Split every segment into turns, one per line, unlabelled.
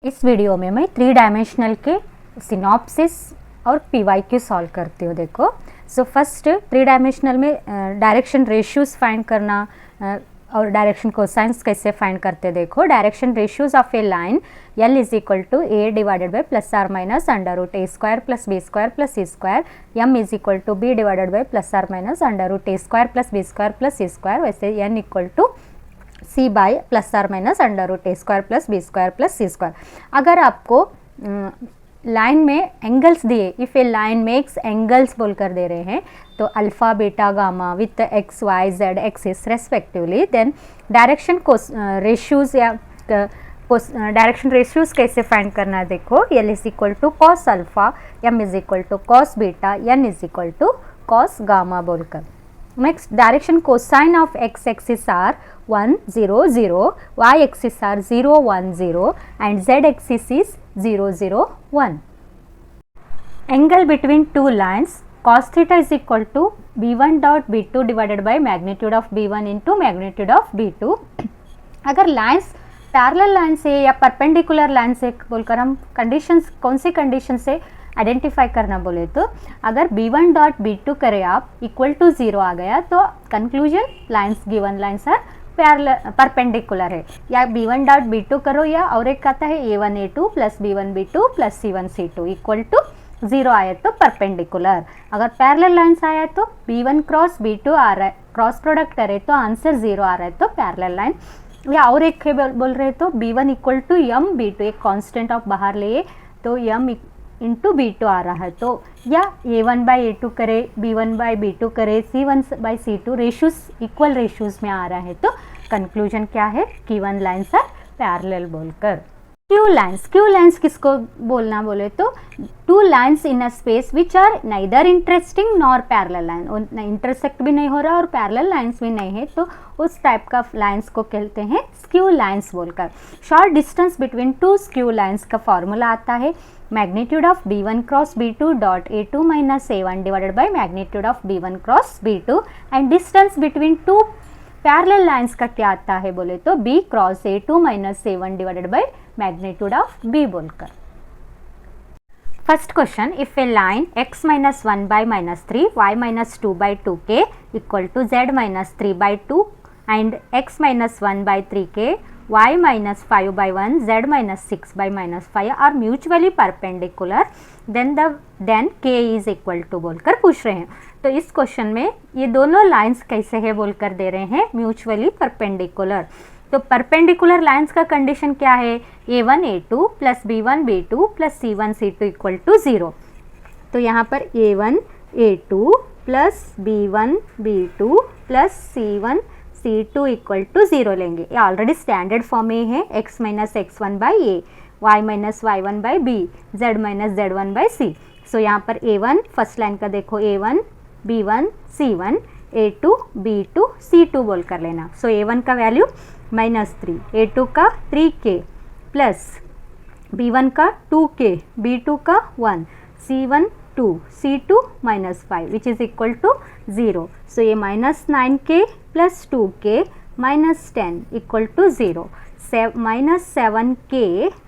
इस वीडियो में मैं 3 डायमेंशनल के सिनॉप्सिस और PYQ सॉल्व करती हूँ। देखो, सो फर्स्ट 3 डायमेंशनल में डायरेक्शन रेशियोज फाइंड करना और डायरेक्शन कोसाइंस कैसे फाइंड करते देखो। Direction ratios of a line L is equal to A divided by plus or minus under root A square plus B square plus C square, M is equal to B divided by plus or minus under root A square plus B square plus C square. वैसे N equal to C by plus or minus under root A square plus B square plus C square. अगर आपको line में angles दिए, if a line makes angles बोलकर दे रहे हैं, तो alpha beta gamma with x Y z axis respectively, then direction को रेशियोज या डायरेक्शन रेशियोज कैसे फाइंड करना है देखो। L is equal to cos alpha, M is equal to cos beta, N is equal to cos gamma बोलकर। Next direction cosine of x axis are 1 0 0, y axis are 0 1 0 and z axis is 0 0 1. Angle between two lines cos theta is equal to b1 dot b2 divided by magnitude of b1 into magnitude of b2. अगर lines parallel line से या perpendicular line से बोलकर हम conditions, कौन सी condition से identify करना बोले तो अगर b1 डॉट b2 करें आप इक्वल टू 0 आ गया तो conclusion lines given lines are perpendicular है। या b1 डॉट b2 करो या और एक आता है a1 a2 plus b1 b2 plus c1 c2 equal to 0 आया तो परपेंडिकुलर। अगर पैरेलल लाइन्स आया तो b1 क्रॉस b2 आ रहा है, क्रॉस प्रोडक्ट करे तो आंसर 0 आ रहा है तो पैरेलल लाइन। या और एक बोल रहे तो b1 equal to m b2, एक कांस्टेंट ऑफ बाहर लिए तो m इंटू b2 आ रहा है तो, या a1 बाई a2 करे, b1 बाई b2 करे, c1 by c2 ratios equal ratios में आ रहा है तो कंक्लूजन क्या है, गिवन लाइन्स आर पैरेलल बोलकर। क्यू लाइन्स किसको बोलना बोले तो two lines in a space which are neither interesting nor parallel line, intersect भी नहीं हो रहा और पैरेलल लाइन्स भी नहीं है तो उस टाइप का लाइन्स को कहते हैं स्क्यू लाइन्स बोलकर। Short distance between two skew lines का फॉर्मूला आता है magnitude of b1 cross b2 dot a2 minus a1 divided by magnitude of b1 cross b2, and distance between two parallel lines का क्या आता है बोले तो b cross a2 minus a1 divided by magnitude of b बोलकर। First question, if A line x minus 1 by minus 3 y minus 2 by 2k equal to z minus 3 by 2 and x minus 1 by 3k y minus 5 by 1 z minus 6 by minus 5 are mutually perpendicular then k is equal to बोलकर पूछ रहे हैं। तो इस question में ये दोनों lines कैसे है बोलकर दे रहे हैं म्यूचुअली परपेंडिकुलर। तो परपेंडिकुलर लाइन्स का कंडीशन क्या है, a1 a2 plus b1 b2 plus c1 c2 equal to 0। तो यहाँ पर a1 a2 plus b1 b2 plus c1 c2 equal to 0 लेंगे। ये ऑलरेडी स्टैंडर्ड फॉर्म में है, x minus x1 by a, y minus y1 by b, z minus z1 by c। सो यहाँ पर a1 first line का देखो a1 b1 c1 a2 b2 c2 बोल कर लेना। सो a1 का वैल्यू माइनस 3, a2 का 3k प्लस b1 का 2k, b2 का 1, c1 2, c2 minus 5 which is equal to 0। So ये minus 9k plus 2k minus 10 equal to 0, minus 7k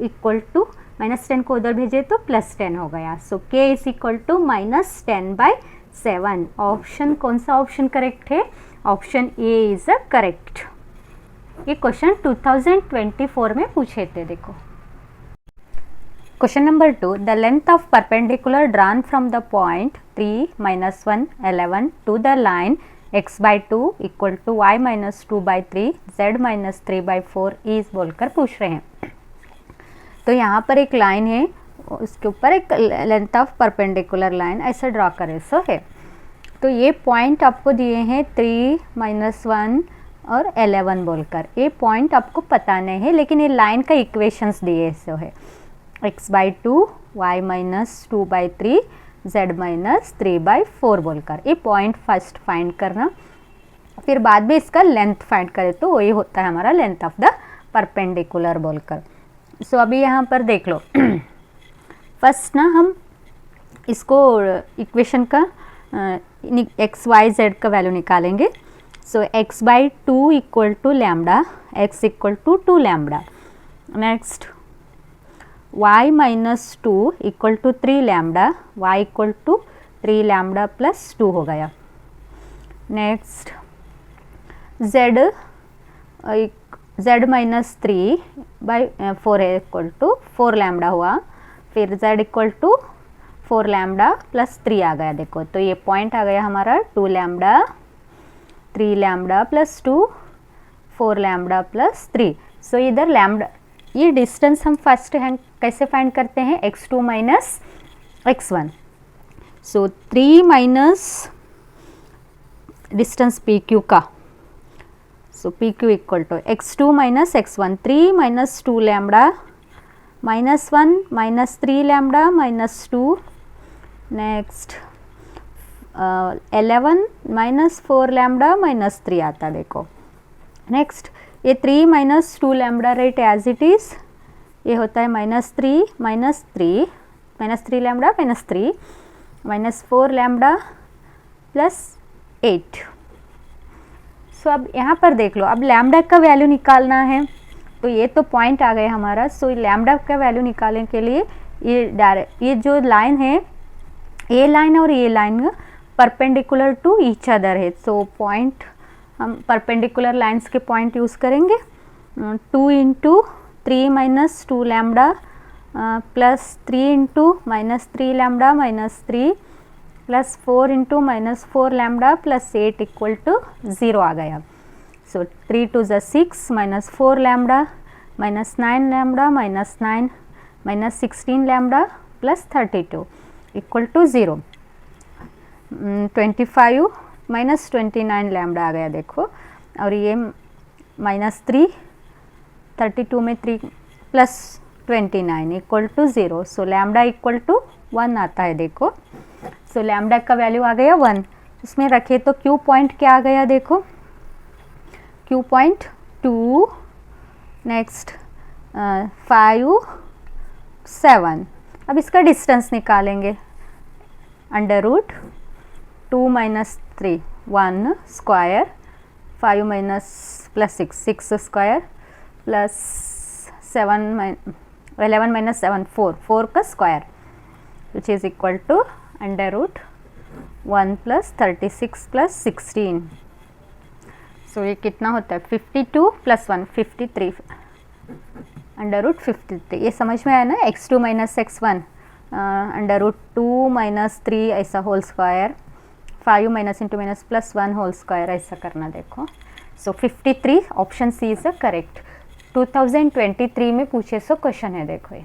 equal to minus 10 को उधर भेजे तो प्लस 10 हो गया। So k is equal to minus 10 by 7। Option कौन सा ऑप्शन करेक्ट है, option A is a correct. ये क्वेश्चन 2024 में पूछे थे। देखो question number 2, the length of perpendicular drawn from the point 3 minus 1 11 to the line x by 2 equal to y minus 2 by 3 z minus 3 by 4 is बोलकर पूछ रहे हैं। तो यहाँ पर एक लाइन है, उसके ऊपर एक लेंथ ऑफ परपेंडिकुलर लाइन ऐसा ड्रॉ करें सो है। तो ये पॉइंट आपको दिए हैं 3 माइनस 1 और 11 बोलकर। ये पॉइंट आपको पता नहीं है लेकिन ये लाइन का इक्वेशंस दिए सो है x by 2 y minus 2 by 3 z minus 3 by 4 बोलकर। ये पॉइंट फर्स्ट फाइंड करना, फिर बाद में इसका लेंथ फाइंड करें तो वही होता है हमारा लेंथ ऑफ द परपेंडिकुलर बोलकर। सो अभी यहाँ पर देख लो फर्स्ट ना हम इसको इक्वेशन का एक्स वाई जेड का वैल्यू निकालेंगे। So X by 2 equal to lambda, X equal to 2 lambda. Next y minus 2 equal to 3 lambda, y equal to 3 lambda plus 2 हो गया। नेक्स्ट z माइनस 3 बाई 4 है equal to 4 lambda हुआ, फिर z equal to 4 lambda plus 3 आ गया। देखो तो ये पॉइंट आ गया हमारा 2 lambda, 3 lambda plus 2, 4 lambda plus 3। So इधर लैम्डा, ये डिस्टेंस हम फर्स्ट हैंड कैसे फाइंड करते हैं, x2 minus x1। So 3 minus distance PQ का, so PQ equal to x2 minus x1, 3 minus 2 lambda minus 1 minus 3 lambda minus 2। Next 11 minus 4 lambda minus 3 आता देखो। Next ये 3 minus 2 lambda right as it is, ये होता है minus 3 minus 3 minus 3 lambda minus 3 minus 4 lambda plus 8। So अब यहाँ पर देख लो, अब लैम्डा का वैल्यू निकालना है, तो ये तो पॉइंट आ गया हमारा। सो लैम्डा का वैल्यू निकालने के लिए ये जो लाइन है, ये लाइन और ये line perpendicular to each other है। सो पॉइंट हम परपेंडिकुलर लाइंस के पॉइंट यूज़ करेंगे। 2 into 3 minus 2 lambda plus 3 into minus 3 lambda minus 3 plus 4 into minus 4 lambda plus 8 equal to 0 आ गया। सो 3 टू ज़ 6 minus 4 lambda minus 9 lambda minus 9 minus 16 lambda plus 32 equal to 0। 25 minus 29 lambda आ गया देखो, और ये माइनस 3, 32 में 3 plus 29 equal to 0। So lambda equal to 1 आता है देखो। सो लैम्डा का वैल्यू आ गया 1। इसमें रखे तो क्यू पॉइंट क्या आ गया देखो, क्यू पॉइंट 2, नेक्स्ट 5 7। अब इसका डिस्टेंस निकालेंगे, under root 2 minus 3 1 square, 5 minus plus 6 square plus 11 minus 7 4 का square, which is equal to under root 1 plus 36 plus 16। So ये कितना होता है 52 प्लस 1 53 अंडर रूट 53। ये समझ में आया ना, x2 minus x1 under root 2 minus 3 ऐसा whole square, 5 minus into minus plus 1 whole square ऐसा करना देखो। So 53 option C is the correct. 2023 में पूछे सो क्वेश्चन है देखो ये।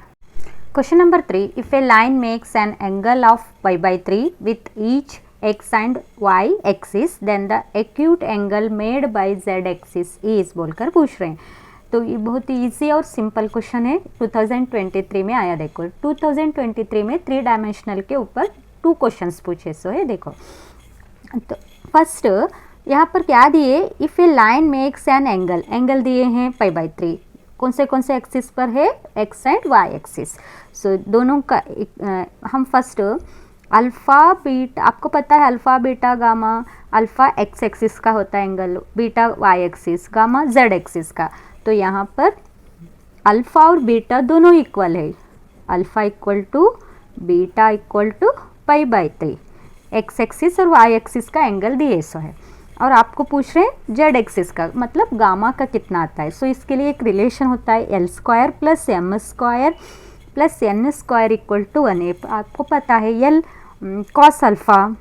Question number 3, if a line makes an angle of π/3 with each x and y axis then the acute angle made by z axis is बोलकर पूछ रहे हैं। तो ये बहुत ही ईजी और सिंपल क्वेश्चन है, 2023 में आया देखो। 2023 में 3 डायमेंशनल के ऊपर 2 क्वेश्चंस पूछे सो है देखो। तो फर्स्ट यहाँ पर क्या दिए, if a line makes an angle दिए हैं π/3, कौन से एक्सिस पर है, x एंड y एक्सिस। सो दोनों का हम फर्स्ट अल्फ़ा बीटा, आपको पता है alpha beta gamma, alpha x axis का होता है angle, beta y axis, gamma z axis का। तो यहाँ पर अल्फ़ा और बीटा दोनों इक्वल है, alpha equal to beta equal to π/3, x axis और y एक्सिस का एंगल दिए सो है। और आपको पूछ रहे हैं z एक्सिस का, मतलब गामा का कितना आता है। सो इसके लिए एक रिलेशन होता है l square plus m square plus n square equal to 1। आपको पता है l cos alpha,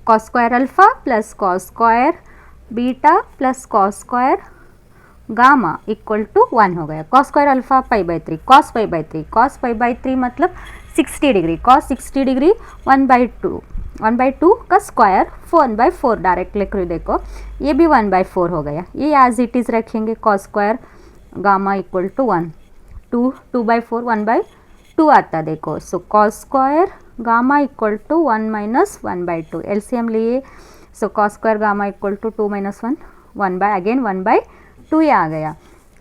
cos square alpha plus cos square beta plus cos square gamma equal to 1 हो गया। कॉस स्क्वायर अल्फ़ा π/3, कॉस π/3 मतलब 60 degree, cos 60 degree 1/2 का square 1/4 direct लिख रही देखो, ये भी 1/4 हो गया। ये एज इट इज़ रखेंगे, cos square gamma equal to 1, 2/4 1/2 आता देखो। So cos square gamma equal to 1 minus 1/2, LCM लिए। So cos square gamma equal to 2 minus 1/2 ये आ गया।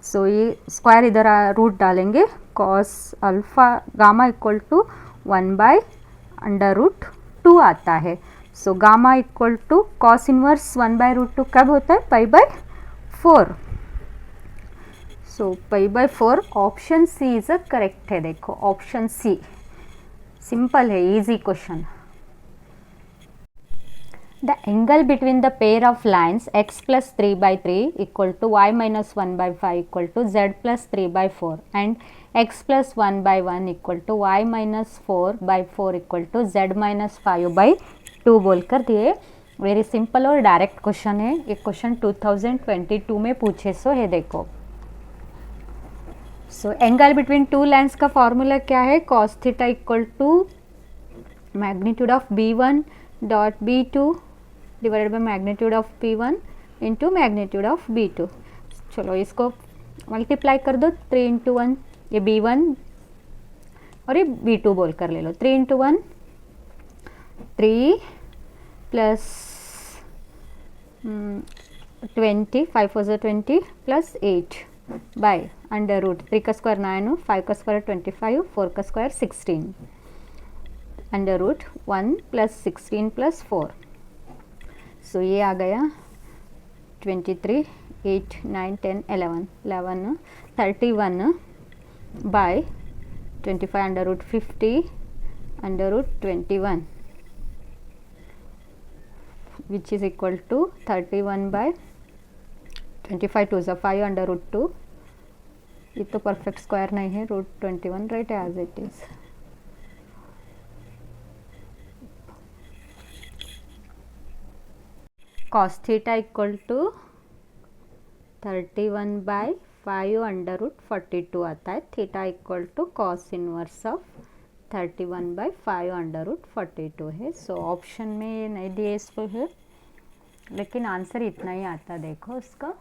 सो ये स्क्वायर इधर रूट डालेंगे, cos alpha gamma equal to 1/√2 आता है। So gamma equal to cos inverse 1/√2 कब होता है, π/4। So pi by 4 option C is a correct है। देखो ऑप्शन सी सिंपल है, easy question. The angle between the pair of lines x plus 3 by 3 equal to y minus 1 by 5 equal to z plus 3 by 4 and x plus 1 by 1 equal to y minus 4 by 4 equal to z minus 5 by 2 बोलकर दिए। Very simple और direct question है। ये question 2022 में पूछे सो है। देखो so angle between two lines का फॉर्मूला क्या है? cos theta equal to magnitude of b1 dot b2 divided by magnitude of p1 into magnitude of b2। चलो इसको मल्टीप्लाई कर दो, 3 इंटू 1 ये b1 और ये b2 बोल कर ले लो। 3 into 1 3 plus 20 5 4 20 plus 8 by under root 3 का स्क्वायर 9 5 का स्क्वायर 25 4 का square 16 under root 1 plus 16 plus 4। So ये आ गया 23 8 9 10 11 11 31 by 25 under root 50 under root 21 which is equal to 31 by 25 टू ज़ा 5 अंडर रूट 2। ये तो परफेक्ट स्क्वायर नहीं है, root 21 right as it is. cos theta equal to 31 by 5 under root 42 आता है। Theta equal to cos inverse of 31 by 5 under root 42 है। So option में ये नहीं दिए इसको है, लेकिन आंसर इतना ही आता। देखो उसका